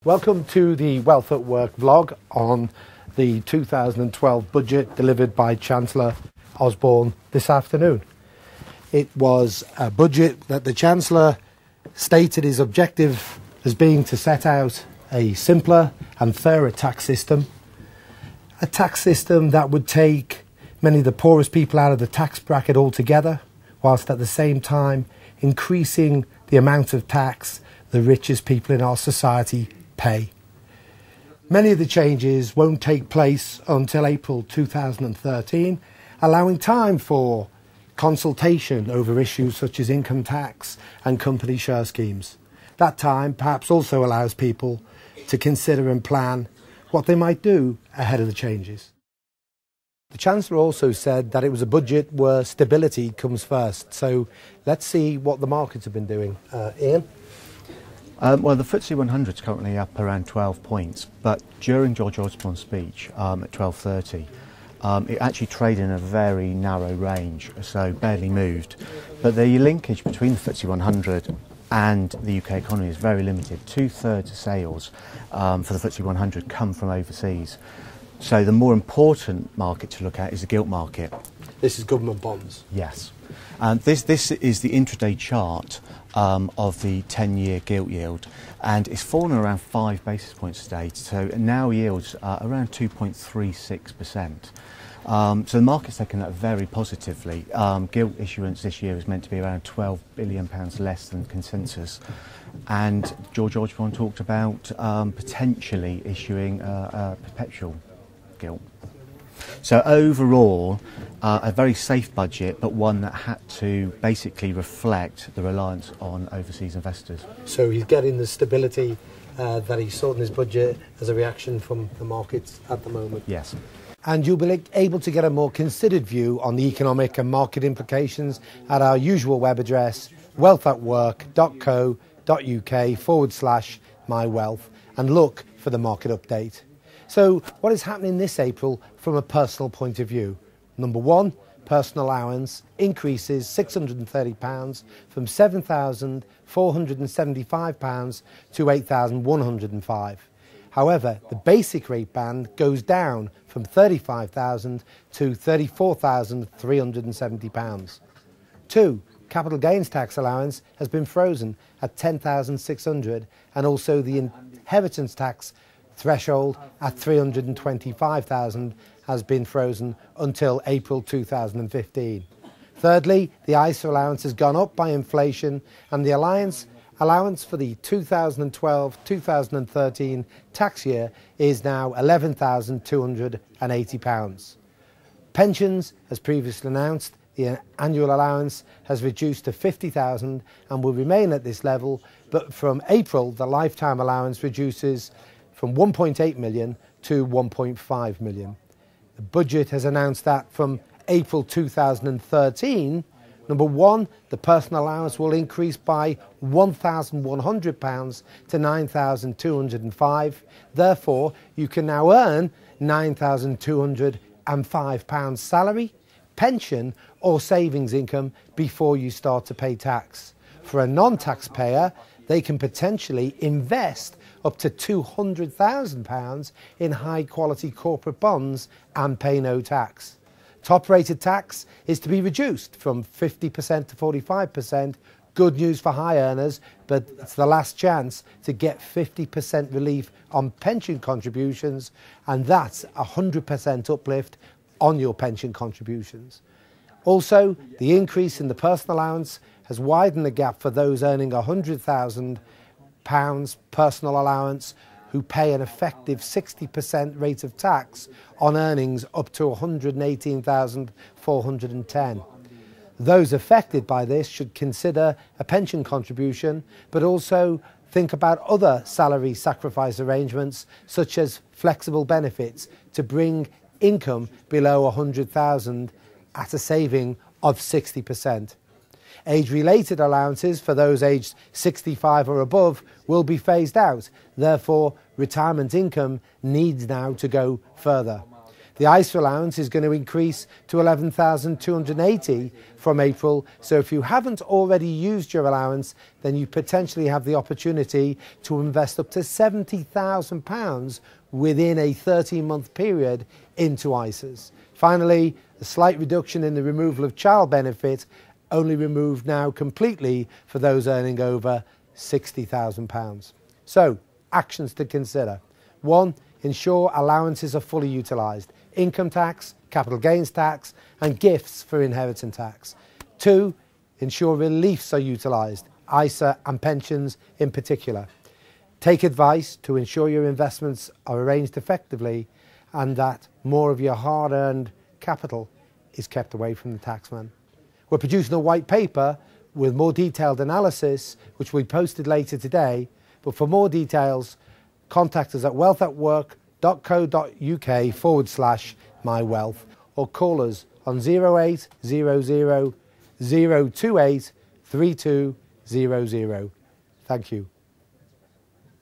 Welcome to the Wealth at Work vlog on the 2012 budget delivered by Chancellor Osborne this afternoon. It was a budget that the Chancellor stated his objective as being to set out a simpler and fairer tax system, a tax system that would take many of the poorest people out of the tax bracket altogether, whilst at the same time increasing the amount of tax the richest people in our society pay. Many of the changes won't take place until April 2013, allowing time for consultation over issues such as income tax and company share schemes. That time perhaps also allows people to consider and plan what they might do ahead of the changes. The Chancellor also said that it was a budget where stability comes first. So let's see what the markets have been doing. Ian? Well, the FTSE 100 is currently up around 12 points, but during George Osborne's speech at 12:30, it actually traded in a very narrow range, so barely moved. But the linkage between the FTSE 100 and the UK economy is very limited. 2/3 of sales for the FTSE 100 come from overseas. So the more important market to look at is the gilt market. This is government bonds. Yes. This is the intraday chart of the 10-year gilt yield, and it's fallen around 5 basis points today, so it now yields around 2.36%. So the market's taken that very positively. Gilt issuance this year is meant to be around £12 billion less than consensus, and George Osborne talked about potentially issuing a perpetual gilt. So overall, a very safe budget, but one that had to basically reflect the reliance on overseas investors. So he's getting the stability that he sought in his budget as a reaction from the markets at the moment. Yes. And you'll be able to get a more considered view on the economic and market implications at our usual web address, wealthatwork.co.uk/mywealth, and look for the market update. So what is happening this April from a personal point of view? Number one, personal allowance increases £630 from £7,475 to £8,105. However, the basic rate band goes down from £35,000 to £34,370. Two, capital gains tax allowance has been frozen at £10,600, and also the inheritance tax threshold at £325,000 has been frozen until April 2015. Thirdly, the ISA allowance has gone up by inflation, and the allowance for the 2012-2013 tax year is now £11,280. Pensions, as previously announced, the annual allowance has reduced to £50,000 and will remain at this level, but from April the lifetime allowance reduces from 1.8 million to 1.5 million. The budget has announced that from April 2013, number one, the personal allowance will increase by £1,100 to £9,205. Therefore, you can now earn £9,205 salary, pension or savings income before you start to pay tax. For a non-taxpayer, they can potentially invest up to £200,000 in high-quality corporate bonds and pay no tax. Top-rated tax is to be reduced from 50% to 45%. Good news for high earners, but it's the last chance to get 50% relief on pension contributions, and that's a 100% uplift on your pension contributions. Also, the increase in the personal allowance has widened the gap for those earning £100,000 personal allowance who pay an effective 60% rate of tax on earnings up to £118,410. Those affected by this should consider a pension contribution, but also think about other salary sacrifice arrangements such as flexible benefits to bring income below £100,000 at a saving of 60%. Age-related allowances for those aged 65 or above will be phased out. Therefore, retirement income needs now to go further. The ISA allowance is going to increase to $11,280 from April, so if you haven't already used your allowance, then you potentially have the opportunity to invest up to £70,000 within a 13-month period into ISAs. Finally, a slight reduction in the removal of child benefit, only removed now completely for those earning over £60,000. So, actions to consider. 1. Ensure allowances are fully utilised. Income tax, capital gains tax and gifts for inheritance tax. 2. Ensure reliefs are utilised, ISA and pensions in particular. Take advice to ensure your investments are arranged effectively and that more of your hard-earned capital is kept away from the taxman. We're producing a white paper with more detailed analysis, which we posted later today, but for more details, contact us at wealth@work.co.uk/mywealth or call us on 0800 028 3200. Thank you.